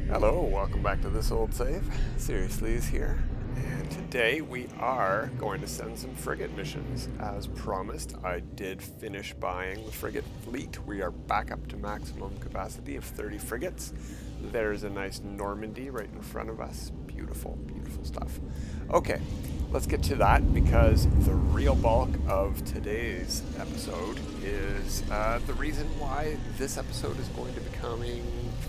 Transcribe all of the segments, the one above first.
Hello, welcome back to This Old Save. Seriously is here, and today we are going to send some frigate missions. As promised, I did finish buying the frigate fleet. We are back up to maximum capacity of 30 frigates. There's a nice Normandy right in front of us. Beautiful, beautiful stuff. Okay, let's get to that because the real bulk of today's episode is the reason why this episode is going to be coming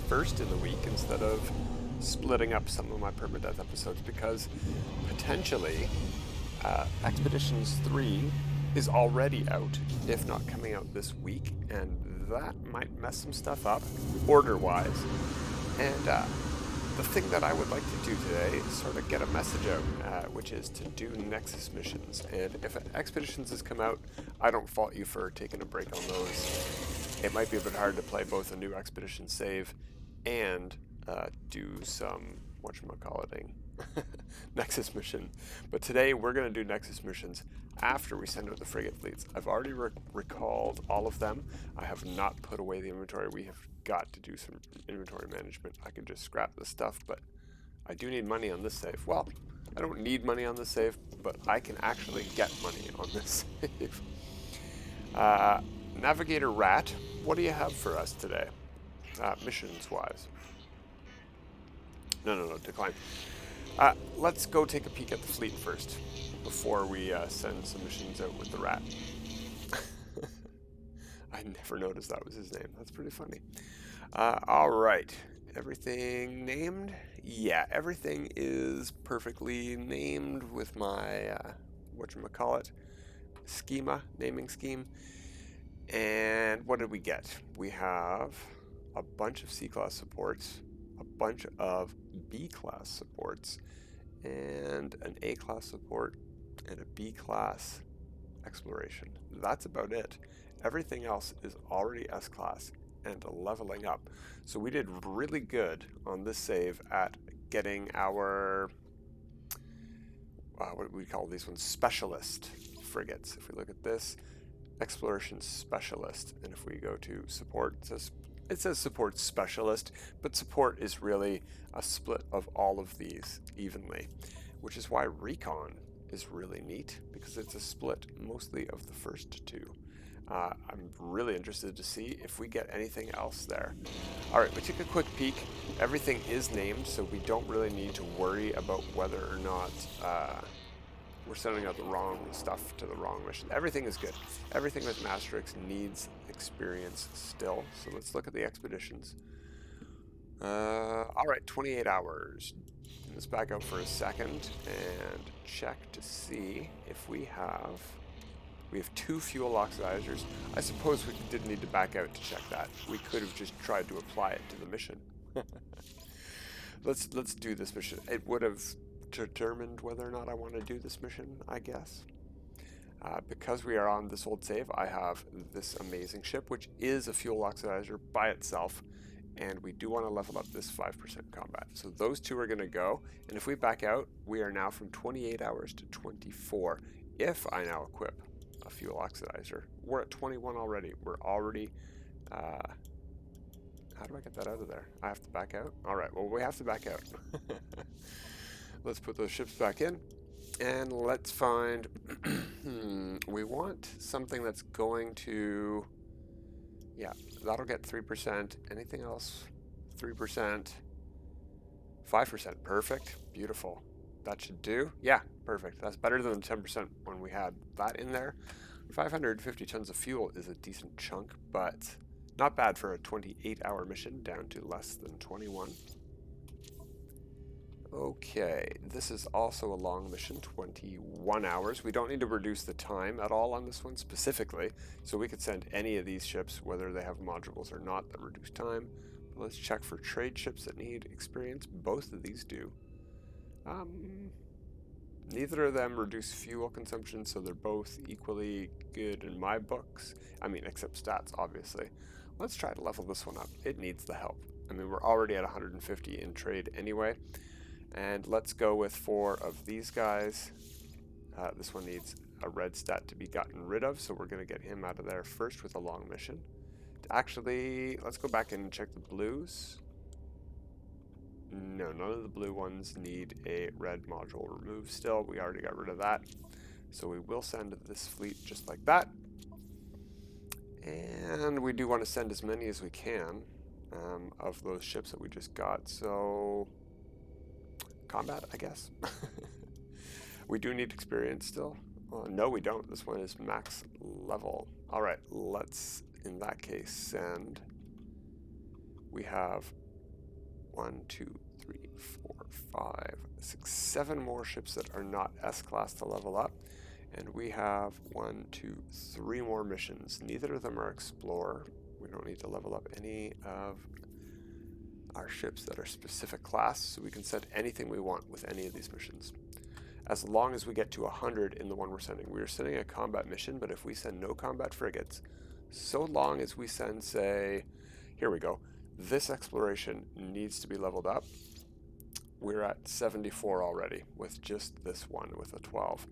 first in the week instead of splitting up some of my permadeath episodes, because potentially Expeditions 3 is already out, if not coming out this week, and that might mess some stuff up order-wise. And the thing that I would like to do today is sort of get a message out, which is to do Nexus missions. And if Expeditions has come out, I don't fault you for taking a break on those. It might be a bit hard to play both a new Expedition save and do some, whatchamacalliting, Nexus mission. But today we're going to do Nexus missions after we send out the frigate fleets. I've already recalled all of them. I have not put away the inventory. We have got to do some inventory management. I can just scrap this stuff, but I do need money on this save. Well, I don't need money on this save, but I can actually get money on this save. Navigator Rat, what do you have for us today? Missions-wise. No, decline. Let's go take a peek at the fleet first, before we send some missions out with the rat. I never noticed that was his name. That's pretty funny. Alright. Everything named? Yeah, everything is perfectly named with my, whatchamacallit, naming scheme. And what did we get? We have a bunch of C-class supports, a bunch of B-class supports, and an A-class support, and a B-class exploration. That's about it. Everything else is already S-class and leveling up. So we did really good on this save at getting our, what do we call these ones? Specialist frigates. If we look at this, exploration specialist, and if we go to support, it says support specialist, but support is really a split of all of these evenly, which is why recon is really neat, because it's a split mostly of the first two. I'm really interested to see if we get anything else there. Alright, we took a quick peek. Everything is named, so we don't really need to worry about whether or not we're sending out the wrong stuff to the wrong mission. Everything is good. Everything with Masterix needs experience still. So let's look at the expeditions. Alright, 28 hours. Let's back out for a second and check to see if we have 2 fuel oxidizers. I suppose we didn't need to back out to check that. We could have just tried to apply it to the mission. Let's do this mission. It would have determined whether or not I want to do this mission, I guess. Because we are on this old save, I have this amazing ship, which is a fuel oxidizer by itself, and we do want to level up this 5% combat. So those two are going to go, and if we back out, we are now from 28 hours to 24, if I now equip a fuel oxidizer. We're at 21 already. We're already... how do I get that out of there? I have to back out? Alright, well, we have to back out. Let's put those ships back in, and let's find... we want something that's going to... Yeah, that'll get 3%. Anything else? 3%. 5%. Perfect. Beautiful. That should do. Yeah, perfect. That's better than the 10% when we had that in there. 550 tons of fuel is a decent chunk, but not bad for a 28-hour mission, down to less than 21. Okay, this is also a long mission, 21 hours. We don't need to reduce the time at all on this one specifically, so we could send any of these ships, whether they have modules or not, that reduce time. But let's check for trade ships that need experience. Both of these do. Neither of them reduce fuel consumption, so they're both equally good in my books. I mean, except stats, obviously. Let's try to level this one up. It needs the help. I mean, we're already at 150 in trade anyway. And let's go with 4 of these guys. This one needs a red stat to be gotten rid of, so we're going to get him out of there first with a long mission. Actually, let's go back and check the blues. No, none of the blue ones need a red module removed still. We already got rid of that. So we will send this fleet just like that. And we do want to send as many as we can of those ships that we just got. So combat, I guess. We do need experience still. No, we don't. This one is max level. All right, let's, in that case, send. We have 1, 2, 3, 4, 5, 6, 7 more ships that are not S-class to level up. And we have 1, 2, 3 more missions. Neither of them are Explorer. We don't need to level up any of our ships that are specific class, so we can send anything we want with any of these missions. As long as we get to 100 in the one we're sending. We're sending a combat mission, but if we send no combat frigates, so long as we send, say, here we go, this exploration needs to be leveled up. We're at 74 already with just this one, with a 12.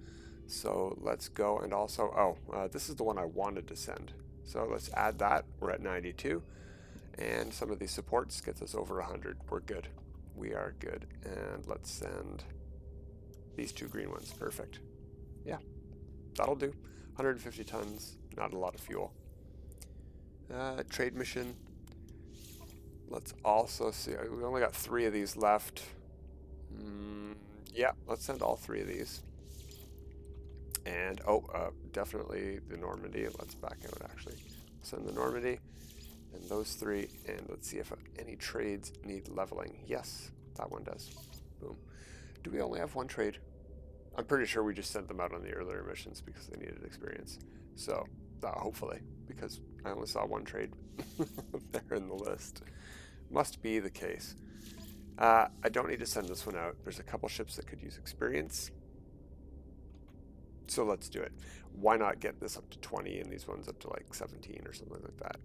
So let's go and also, this is the one I wanted to send. So let's add that. We're at 92. And some of these supports gets us over 100. We're good. We are good. And let's send these 2 green ones. Perfect. Yeah, that'll do. 150 tons, not a lot of fuel. Trade mission. Let's also see. We only got 3 of these left. Yeah, let's send all 3 of these. And, definitely the Normandy. Let's back out, actually. Send the Normandy. And those 3, and let's see if any trades need leveling. Yes, that one does. Boom. Do we only have 1 trade? I'm pretty sure we just sent them out on the earlier missions because they needed experience. So, hopefully, because I only saw 1 trade there in the list. Must be the case. I don't need to send this one out. There's a couple ships that could use experience. So let's do it. Why not get this up to 20 and these ones up to like 17 or something like that?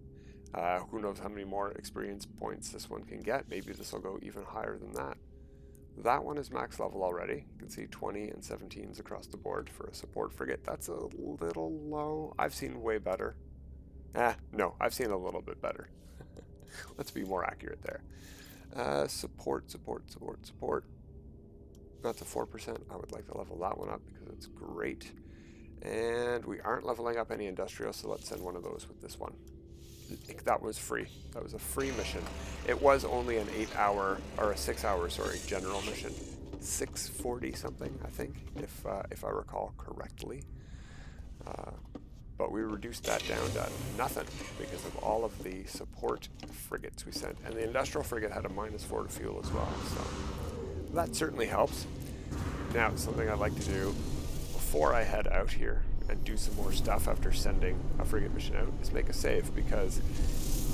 Who knows how many more experience points this one can get. Maybe this will go even higher than that. That one is max level already. You can see 20 and 17s across the board for a support frigate. That's a little low. I've seen way better. No, I've seen a little bit better. Let's be more accurate there. Support. That's a 4%. I would like to level that one up because it's great. And we aren't leveling up any industrial, so let's send one of those with this one. That was free. That was a free mission. It was only an 8-hour, or a 6-hour, sorry, general mission. 640 something, I think, if I recall correctly. But we reduced that down to nothing because of all of the support frigates we sent. And the industrial frigate had a -4 to fuel as well, so that certainly helps. Now, something I'd like to do before I head out here and do some more stuff after sending a frigate mission out is make a save, because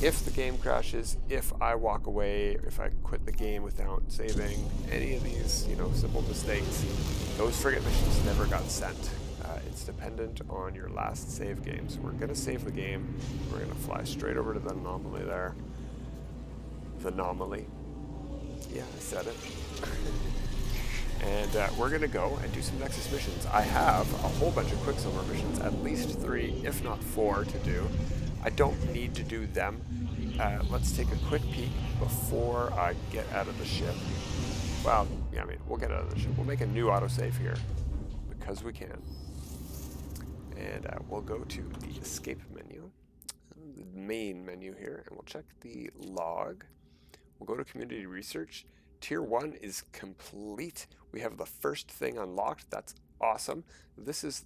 if the game crashes, if I walk away, if I quit the game without saving any of these, simple mistakes, those frigate missions never got sent. It's dependent on your last save game. So we're going to save the game. We're going to fly straight over to the anomaly there. The anomaly. Yeah, I said it. And we're going to go and do some Nexus missions. I have a whole bunch of quicksilver missions, at least 3, if not 4 to do. I don't need to do them. Let's take a quick peek before I get out of the ship. Well, yeah, we'll get out of the ship. We'll make a new autosave here because we can. And we'll go to the escape menu, the main menu here, and we'll check the log. We'll go to community research. Tier 1 is complete. We have the first thing unlocked. That's awesome. This is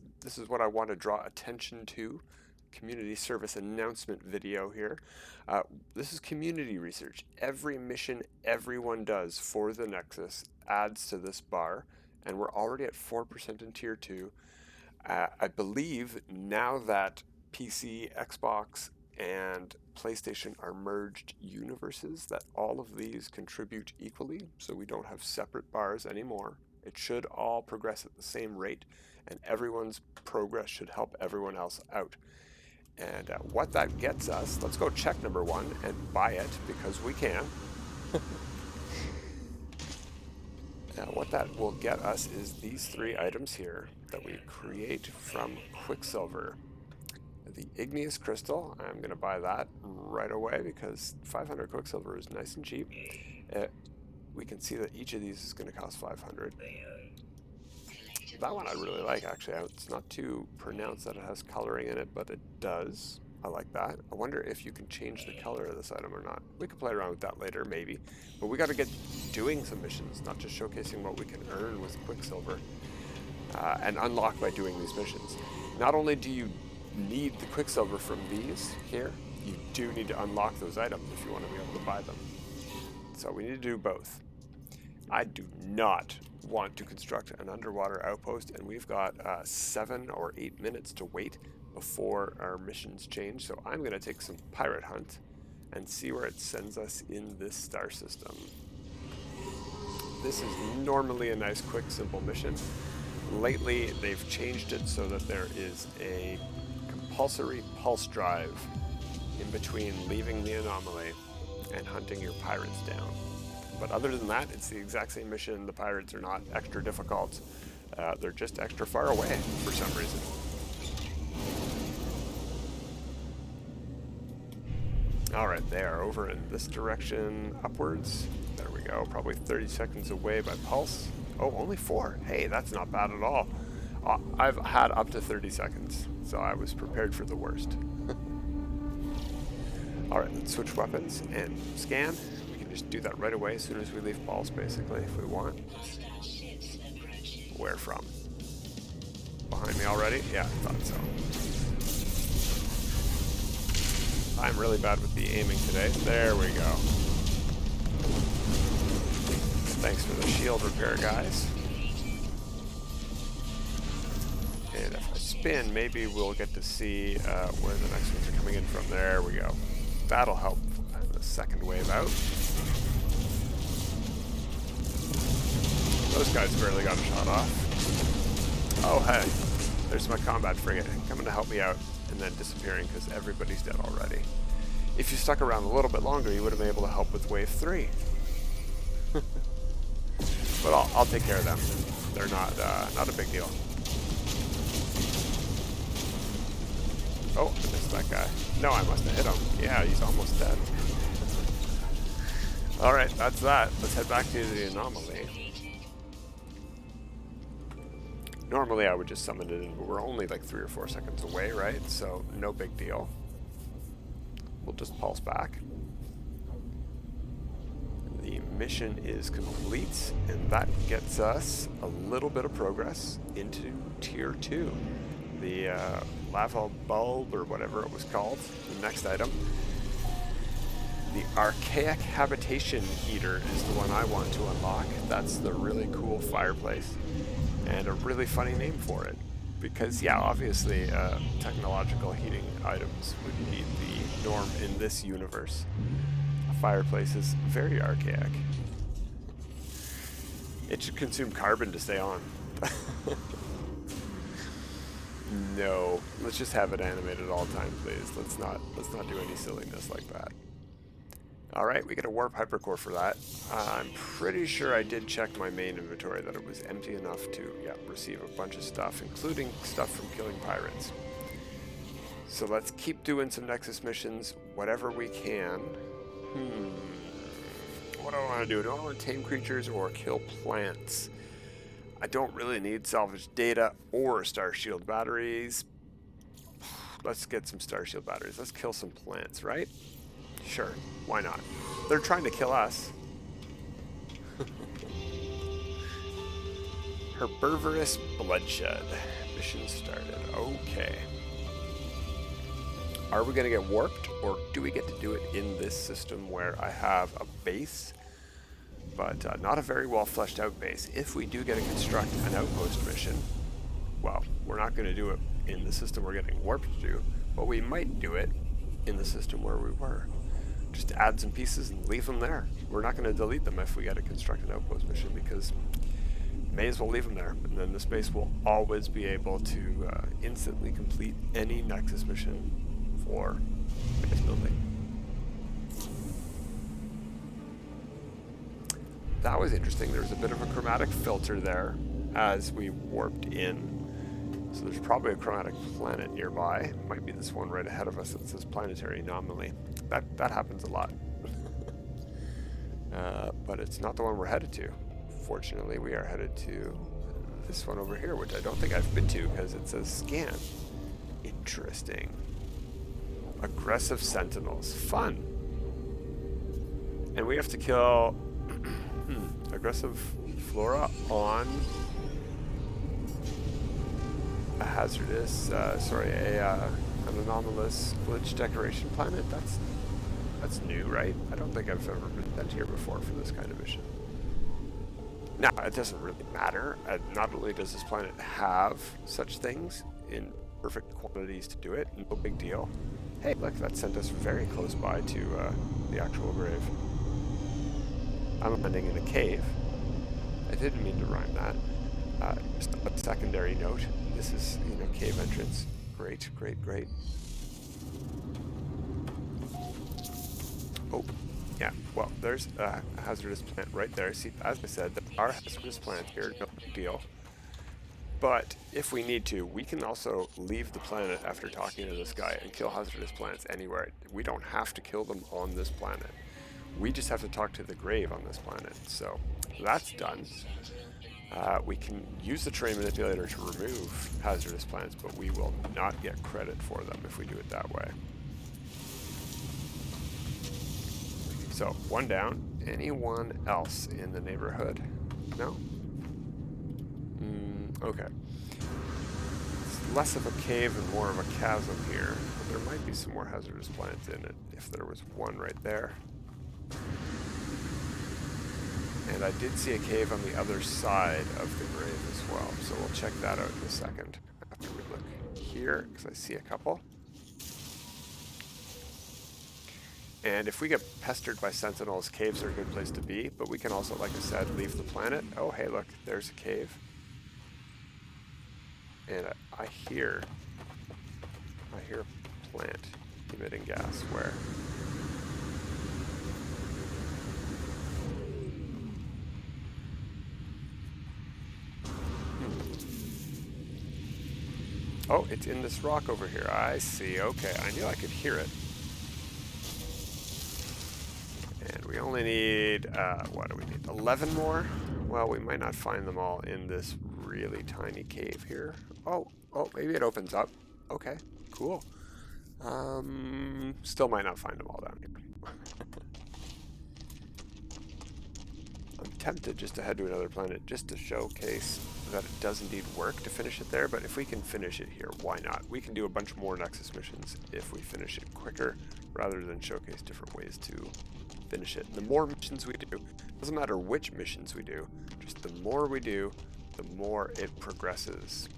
what I want to draw attention to. Community service announcement video here. This is community research. Every mission everyone does for the Nexus adds to this bar, and we're already at 4% in Tier 2. I believe now that PC, Xbox, and PlayStation are merged universes, that all of these contribute equally, so we don't have separate bars anymore. It should all progress at the same rate, and everyone's progress should help everyone else out. And what that gets us, let's go check number 1 and buy it, because we can. What that will get us is these 3 items here that we create from quicksilver. The igneous crystal, I'm going to buy that right away because 500 quicksilver is nice and cheap. we can see that each of these is going to cost 500. That one I really like, actually. It's not too pronounced that it has coloring in it, but it does. I like that. I wonder if you can change the color of this item or not. We could play around with that later, maybe. But we got to get doing some missions, not just showcasing what we can earn with quicksilver and unlock by doing these missions. Not only do you need the quicksilver from these here, you do need to unlock those items if you want to be able to buy them. So we need to do both. I do not want to construct an underwater outpost, and we've got 7 or 8 minutes to wait before our missions change. So I'm going to take some pirate hunt and see where it sends us in this star system. This is normally a nice, quick, simple mission. Lately, they've changed it so that there is a compulsory pulse drive in between leaving the anomaly and hunting your pirates down. But other than that, it's the exact same mission. The pirates are not extra difficult. They're just extra far away for some reason. Alright, they are over in this direction upwards. There we go, probably 30 seconds away by pulse. Oh, only 4. Hey, that's not bad at all. I've had up to 30 seconds, so I was prepared for the worst. Alright, let's switch weapons and scan. We can just do that right away as soon as we leave pulse, basically, if we want. Where from? Behind me already? Yeah, I thought so. I'm really bad with the aiming today. There we go. Thanks for the shield repair, guys. And if I spin, maybe we'll get to see where the next ones are coming in from. There we go. That'll help the second wave out. Those guys barely got a shot off. Oh, hey. There's my combat frigate coming to help me out and then disappearing because everybody's dead already. If you stuck around a little bit longer, you would have been able to help with wave 3. But I'll take care of them. They're not a big deal. Oh, I missed that guy. No, I must have hit him. Yeah, he's almost dead. Alright, that's that. Let's head back to the anomaly. Normally I would just summon it in, but we're only like 3 or 4 seconds away, right? So no big deal. We'll just pulse back. The mission is complete, and that gets us a little bit of progress into Tier 2. The lava bulb, or whatever it was called, the next item. The archaic habitation heater is the one I want to unlock. That's the really cool fireplace, and a really funny name for it. Because, yeah, obviously, technological heating items would be the norm in this universe. A fireplace is very archaic. It should consume carbon to stay on. No, let's just have it animated all the time, please. Let's not do any silliness like that. All right, we get a warp hypercore for that. I'm pretty sure I did check my main inventory that it was empty enough to, yeah, receive a bunch of stuff, including stuff from killing pirates. So let's keep doing some Nexus missions, whatever we can. What do I want to do? Do I want to tame creatures or kill plants? I don't really need salvage data or star shield batteries. Let's get some star shield batteries. Let's kill some plants, right? Sure, why not? They're trying to kill us. Herbivorous bloodshed. Mission started. Okay. Are we going to get warped, or do we get to do it in this system where I have a base, but not a very well fleshed out base? If we do get to construct an outpost mission, well, we're not going to do it in the system we're getting warped to, but we might do it in the system where we were. Just add some pieces and leave them there. We're not going to delete them if we get to construct an outpost mission, because may as well leave them there, and then this base will always be able to instantly complete any Nexus mission for base building. That was interesting. There was a bit of a chromatic filter there as we warped in. So there's probably a chromatic planet nearby. Might be this one right ahead of us that says planetary anomaly. That happens a lot. but it's not the one we're headed to. Fortunately, we are headed to this one over here, which I don't think I've been to because it says scan. Interesting. Aggressive sentinels. Fun. And we have to kill aggressive flora on a hazardous, an anomalous glitch decoration planet. That's new, right? I don't think I've ever been sent here before for this kind of mission. Now, it doesn't really matter. Not only does this planet have such things in perfect quantities to do it, no big deal. Hey, look, that sent us very close by to the actual grave. I'm landing in a cave. I didn't mean to rhyme that. Just a secondary note. This is, cave entrance. Great, great, great. Oh, yeah. Well, there's a hazardous plant right there. See, as I said, there are hazardous plants here. No big deal. But if we need to, we can also leave the planet after talking to this guy and kill hazardous plants anywhere. We don't have to kill them on this planet. We just have to talk to the grave on this planet. So that's done. We can use the terrain manipulator to remove hazardous plants, but we will not get credit for them if we do it that way. So, one down. Anyone else in the neighborhood? No? Okay. It's less of a cave and more of a chasm here. But there might be some more hazardous plants in it, if there was one right there. And I did see a cave on the other side of the grave as well, so we'll check that out in a second after we look here, because I see a couple. And if we get pestered by sentinels, caves are a good place to be, but we can also, like I said, leave the planet. Oh, hey, look, there's a cave. And I hear a plant emitting gas. Where? Oh, it's in this rock over here. I see. Okay, I knew I could hear it. And we only need, what do we need? 11 more? Well, we might not find them all in this really tiny cave here. Oh, maybe it opens up. Okay, cool. Still might not find them all down here. I'm tempted just to head to another planet just to showcase that it does indeed work to finish it there, but if we can finish it here, why not? We can do a bunch more Nexus missions if we finish it quicker, rather than showcase different ways to finish it. And the more missions we do, doesn't matter which missions we do, just the more we do, the more it progresses.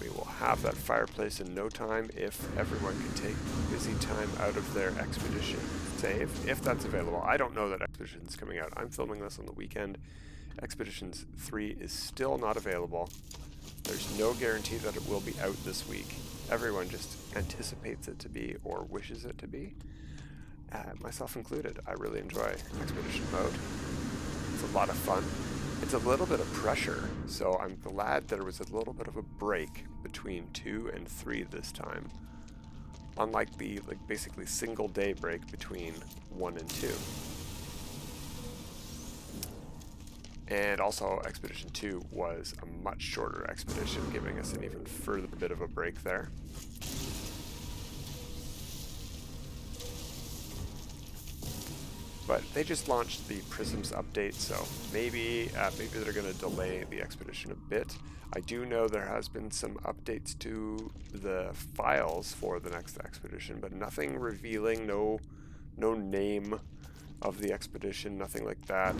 We will have that fireplace in no time if everyone can take busy time out of their expedition save, if that's available. I don't know that Expedition's coming out. I'm filming this on the weekend. Expeditions 3 is still not available. There's no guarantee that it will be out this week. Everyone just anticipates it to be or wishes it to be. Myself included. I really enjoy Expedition mode. It's a lot of fun. It's a little bit of pressure, so I'm glad there was a little bit of a break between 2 and 3 this time. Unlike the basically single day break between 1 and 2. And also Expedition 2 was a much shorter expedition, giving us an even further bit of a break there. But they just launched the Prisms update, so maybe they're going to delay the expedition a bit. I do know there has been some updates to the files for the next expedition, but nothing revealing, no name of the expedition, nothing like that.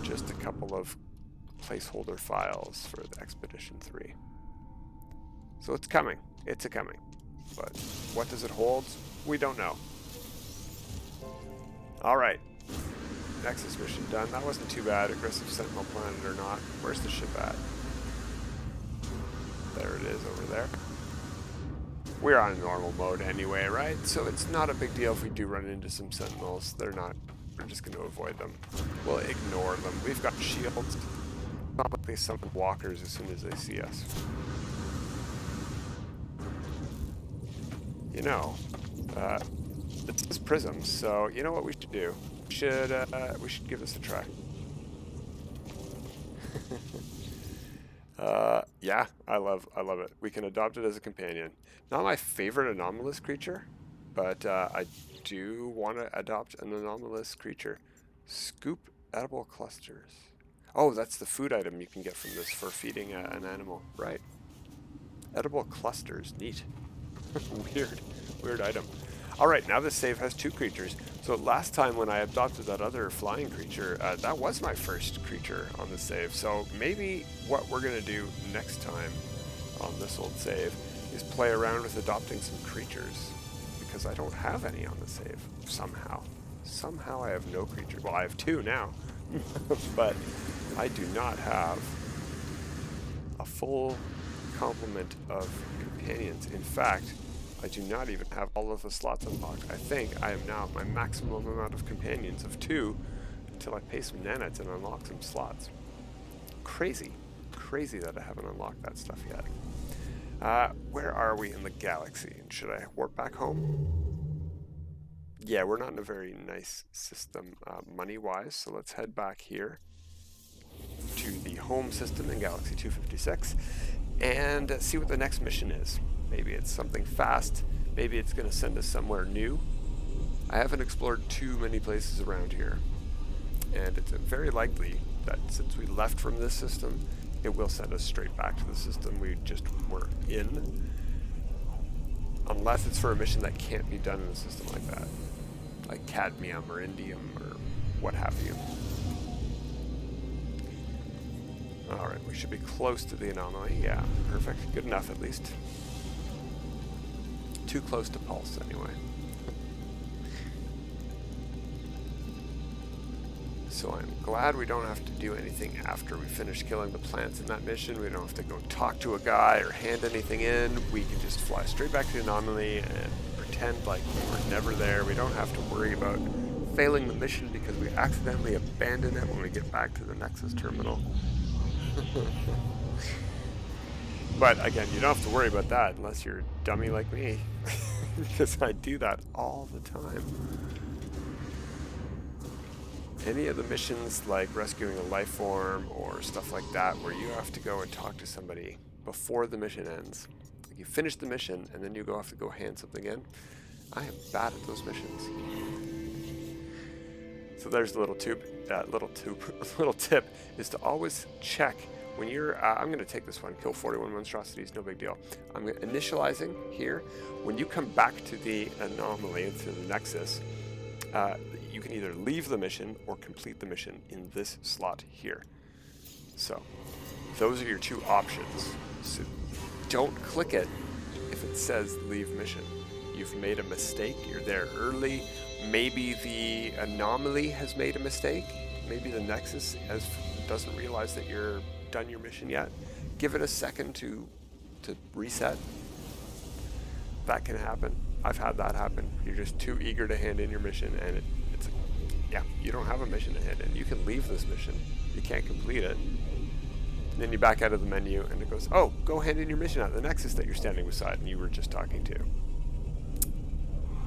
Just a couple of placeholder files for the Expedition 3. So it's coming. It's coming. But what does it hold? We don't know. Alright. Nexus mission done. That wasn't too bad. Aggressive Sentinel planet or not. Where's the ship at? There it is over there. We're on normal mode anyway, right? So it's not a big deal if we do run into some Sentinels. They're not. We're just going to avoid them. We'll ignore them. We've got shields. Not like they summon walkers as soon as they see us. You know, this is Prisms, so you know what we should do? We should give this a try. Yeah, I love it. We can adopt it as a companion. Not my favorite anomalous creature, but I do want to adopt an anomalous creature. Scoop edible clusters. Oh, that's the food item you can get from this for feeding an animal. Right. Edible clusters. Neat. Weird item. Alright, now this save has 2 creatures. So last time when I adopted that other flying creature, that was my first creature on the save. So maybe what we're going to do next time on this old save is play around with adopting some creatures. Because I don't have any on the save, somehow. Somehow I have no creature. Well, I have 2 now. But I do not have a full complement of companions. In fact, I do not even have all of the slots unlocked. I think I am now at my maximum amount of companions of 2 until I pay some nanites and unlock some slots. Crazy. Crazy that I haven't unlocked that stuff yet. Where are we in the galaxy? Should I warp back home? Yeah, we're not in a very nice system money-wise, so let's head back here to the home system in Galaxy 256 and see what the next mission is. Maybe it's something fast. Maybe it's going to send us somewhere new. I haven't explored too many places around here. And it's very likely that since we left from this system, it will send us straight back to the system we just were in. Unless it's for a mission that can't be done in a system like that. Like cadmium or indium or what have you. Alright, we should be close to the anomaly. Yeah, perfect. Good enough at least. Too close to pulse anyway. So I'm glad we don't have to do anything after we finish killing the plants in that mission. We don't have to go talk to a guy or hand anything in. We can just fly straight back to the anomaly and pretend like we were never there. We don't have to worry about failing the mission because we accidentally abandon it when we get back to the Nexus terminal. But again, you don't have to worry about that unless you're a dummy like me. Because I do that all the time. Any of the missions like rescuing a life form or stuff like that where you have to go and talk to somebody before the mission ends. Like you finish the mission and then you have to go hand something in. I am bad at those missions. So there's the little tip is to always check when you're, I'm going to take this one, kill 41 monstrosities, no big deal. I'm initializing here. When you come back to the anomaly, to the Nexus, you can either leave the mission or complete the mission in this slot here. So those are your 2 options. So don't click it if it says leave mission. You've made a mistake, you're there early. Maybe the anomaly has made a mistake. Maybe the Nexus doesn't realize that you're done your mission yet. Give it a second to reset. That can happen. I've had that happen. You're just too eager to hand in your mission and yeah, you don't have a mission to hand in. You can leave this mission. You can't complete it. And then you back out of the menu and it goes, oh, go hand in your mission at the Nexus that you're standing beside and you were just talking to.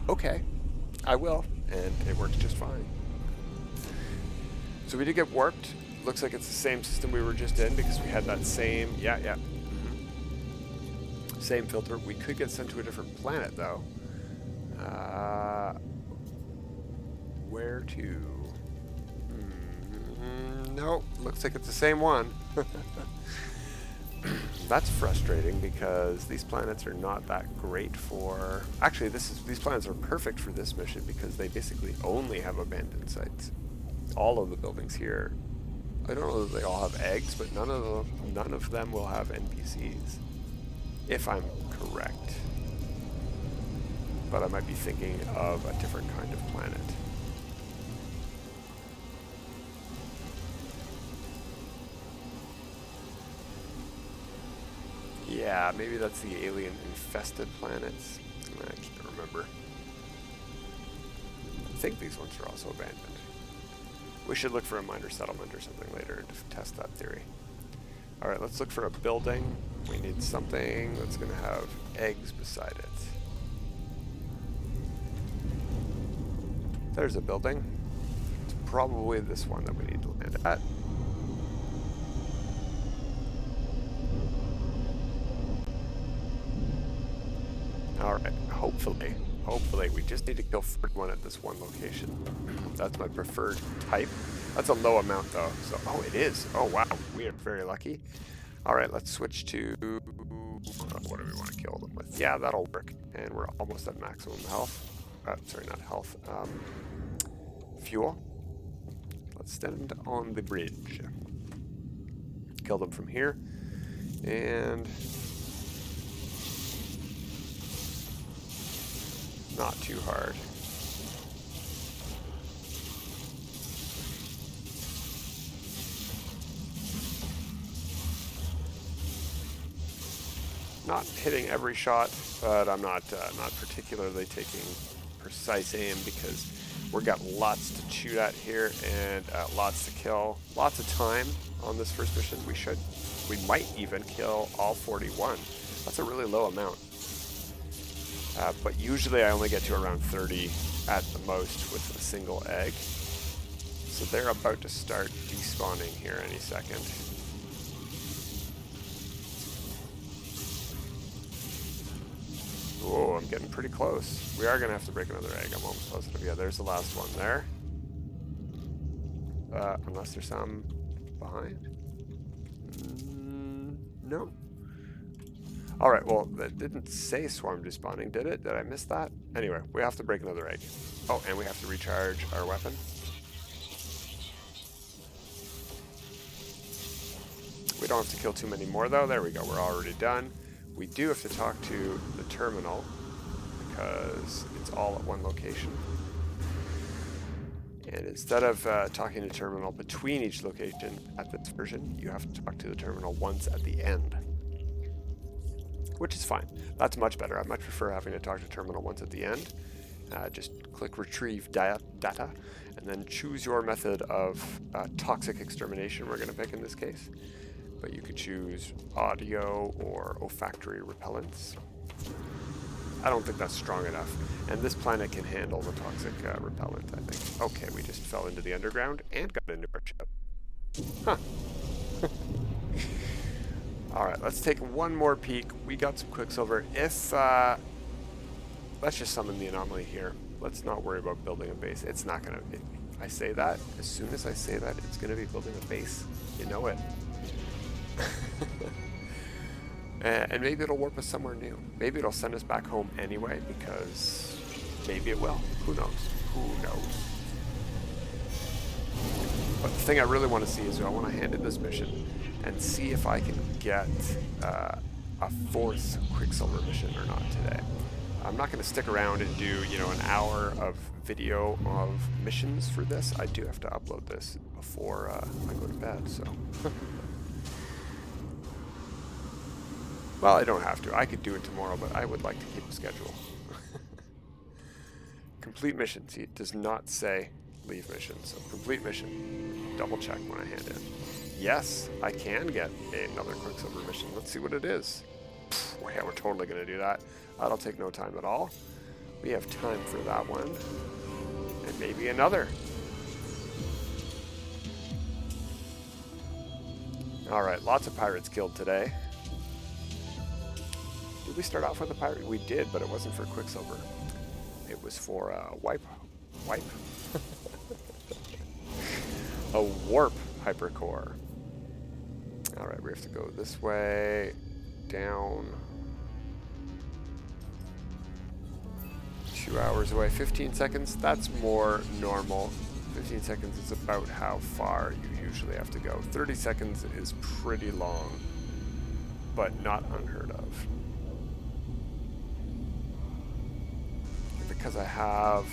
Okay, I will. And it works just fine. So we did get warped. Looks like it's the same system we were just in because we had that same, same filter. We could get sent to a different planet though. Where to? No, looks like it's the same one. That's frustrating because these planets are not that great for... Actually, these planets are perfect for this mission because they basically only have abandoned sites. All of the buildings here, I don't know that they all have eggs, but none of them will have NPCs, if I'm correct. But I might be thinking of a different kind of planet. Yeah, maybe that's the alien-infested planets. I can't remember. I think these ones are also abandoned. We should look for a minor settlement or something later to test that theory. Alright, let's look for a building. We need something that's going to have eggs beside it. There's a building. It's probably this one that we need to land at. Alright, hopefully, we just need to kill 41 at this one location. That's my preferred type. That's a low amount though, so, oh it is. Oh wow, we are very lucky. Alright, let's switch to, what do we want to kill them with? Yeah, that'll work. And we're almost at maximum health. Sorry, not health. Fuel. Let's stand on the bridge. Kill them from here. And not too hard. Not hitting every shot, but I'm not particularly taking precise aim because we've got lots to shoot at here and lots to kill. Lots of time on this first mission. We might even kill all 41. That's a really low amount. But usually I only get to around 30 at the most with a single egg. So they're about to start despawning here any second. Oh, I'm getting pretty close. We are going to have to break another egg. I'm almost positive. Yeah, there's the last one there. Unless there's some behind. No. Alright, well, that didn't say swarm despawning, did it? Did I miss that? Anyway, we have to break another egg. Oh, and we have to recharge our weapon. We don't have to kill too many more, though. There we go. We're already done. We do have to talk to the terminal because it's all at one location. And instead of talking to terminal between each location at this version, you have to talk to the terminal once at the end. Which is fine. That's much better. I much prefer having to talk to terminal once at the end. Just click retrieve data and then choose your method of toxic extermination we're going to pick in this case. But you could choose audio or olfactory repellents. I don't think that's strong enough. And this planet can handle the toxic repellent, I think. Okay, we just fell into the underground and got into our ship. Huh. Alright, let's take one more peek. We got some quicksilver. If, let's just summon the anomaly here. Let's not worry about building a base. It's not gonna, I say that, as soon as I say that, it's gonna be building a base. You know it. And maybe it'll warp us somewhere new. Maybe it'll send us back home anyway, because maybe it will. Who knows? Who knows? But the thing I really want to see is I want to hand in this mission and see if I can get a fourth quicksilver mission or not today. I'm not going to stick around and do, you know, an hour of video of missions for this. I do have to upload this before I go to bed, so... Well, I don't have to. I could do it tomorrow, but I would like to keep a schedule. Complete mission. See, it does not say leave mission, so complete mission. Double check when I hand in. Yes, I can get another quicksilver mission. Let's see what it is. Yeah, we're totally going to do that. That'll take no time at all. We have time for that one. And maybe another. Alright, lots of pirates killed today. Did we start off with a pirate? We did, but it wasn't for quicksilver. It was for wipe. A warp hypercore. Alright, we have to go this way, down. 2 hours away, 15 seconds, that's more normal. 15 seconds is about how far you usually have to go. 30 seconds is pretty long, but not unheard of. Because I have,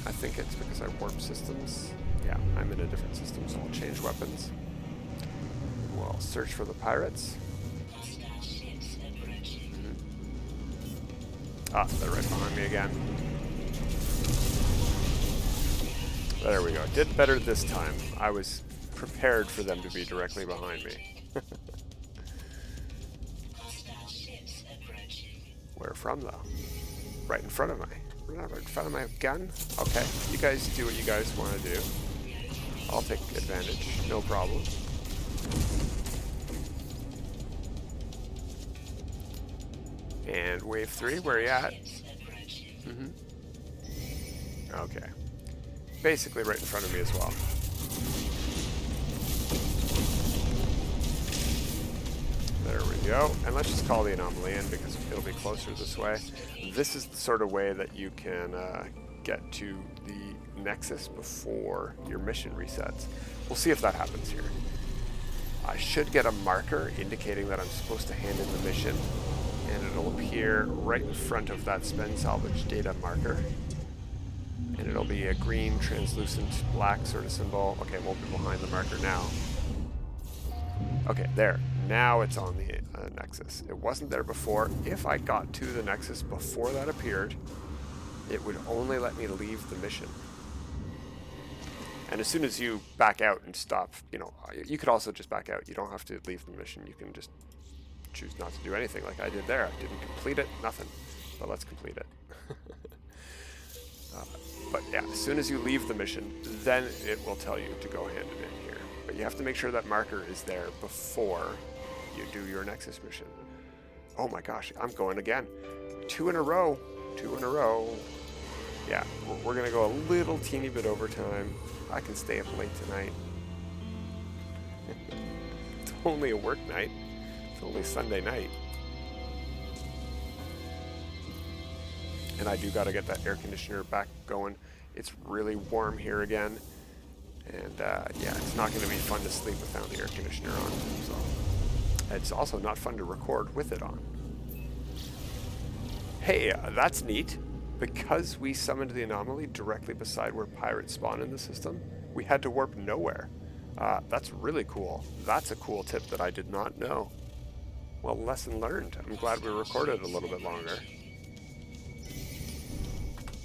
I think it's because I warp systems. Yeah, I'm in a different system, so I'll change weapons. We'll search for the pirates. Ah, they're right behind me again. There we go. Did better this time. I was prepared for them to be directly behind me. Where from, though? Right in front of me. Right in front of my gun? Okay, you guys do what you guys want to do. I'll take advantage, no problem. And wave 3, where are you at? Okay. Basically right in front of me as well. There we go. And let's just call the anomaly in because it'll be closer this way. This is the sort of way that you can get to the Nexus before your mission resets. We'll see if that happens here. I should get a marker indicating that I'm supposed to hand in the mission, and it'll appear right in front of that spend salvage data marker. And it'll be a green, translucent, black sort of symbol. Okay, it won't be behind the marker now. Okay, there. Now it's on the Nexus. It wasn't there before. If I got to the Nexus before that appeared, it would only let me leave the mission. And as soon as you back out and stop, you know, you could also just back out. You don't have to leave the mission. You can just choose not to do anything like I did there. I didn't complete it, nothing. But let's complete it. But yeah, as soon as you leave the mission, then it will tell you to go hand it in here. But you have to make sure that marker is there before you do your Nexus mission. Oh my gosh, I'm going again. 2 in a row. 2 in a row. Yeah, we're going to go a little teeny bit overtime. I can stay up late tonight. It's only a work night. It's only Sunday night. And I do got to get that air conditioner back going. It's really warm here again. And yeah, it's not going to be fun to sleep without the air conditioner on. So it's also not fun to record with it on. Hey, that's neat. Because we summoned the anomaly directly beside where pirates spawn in the system, we had to warp nowhere. That's really cool. That's a cool tip that I did not know. Well, lesson learned. I'm glad we recorded a little bit longer.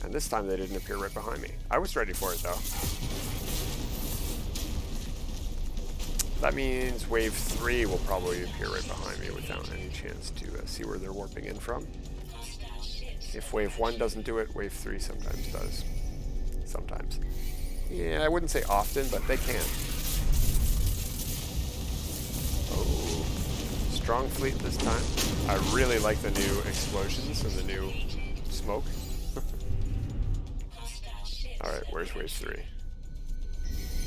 And this time they didn't appear right behind me. I was ready for it though. That means wave 3 will probably appear right behind me without any chance to see where they're warping in from. If wave 1 doesn't do it, wave 3 sometimes does. Sometimes. Yeah, I wouldn't say often, but they can. Oh, strong fleet this time. I really like the new explosions and the new smoke. Alright, where's wave 3?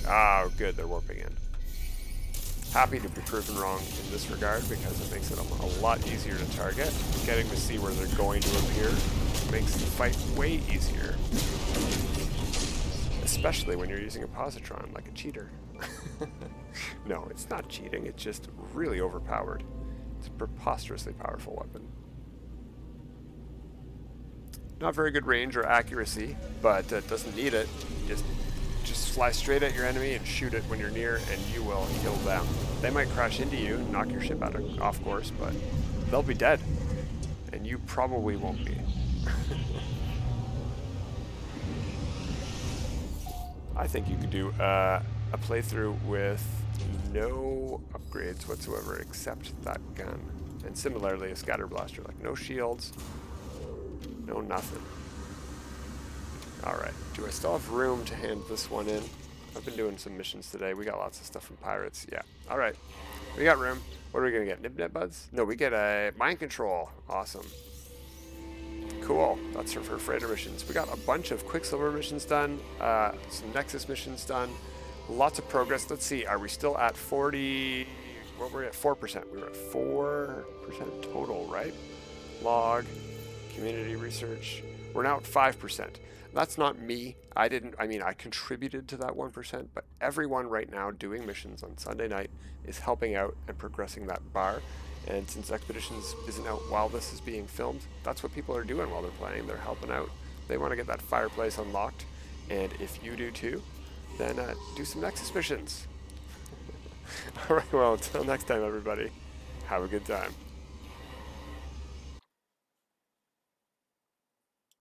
Oh, good, they're warping in. Happy to be proven wrong in this regard because it makes it a lot easier to target. Getting to see where they're going to appear makes the fight way easier. Especially when you're using a positron like a cheater. No, it's not cheating, it's just really overpowered. It's a preposterously powerful weapon. Not very good range or accuracy, but it doesn't need it. Just fly straight at your enemy and shoot it when you're near, and you will kill them. They might crash into you, knock your ship off course, but they'll be dead. And you probably won't be. I think you could do a playthrough with no upgrades whatsoever except that gun. And similarly, a scatter blaster, like no shields, no nothing. Alright, do I still have room to hand this one in? I've been doing some missions today. We got lots of stuff from pirates. Yeah, alright. We got room. What are we going to get? Nib-Neb buds? No, we get a mind control. Awesome. Cool. That's for freighter missions. We got a bunch of quicksilver missions done. Some Nexus missions done. Lots of progress. Let's see. Are we still at 40... What were we at? 4%. We were at 4% total, right? Log. Community research. We're now at 5%. That's not me. I contributed to that 1%, but everyone right now doing missions on Sunday night is helping out and progressing that bar. And since Expeditions isn't out while this is being filmed, that's what people are doing while they're playing. They're helping out. They want to get that fireplace unlocked. And if you do too, then do some Nexus missions. All right, well, until next time, everybody, have a good time.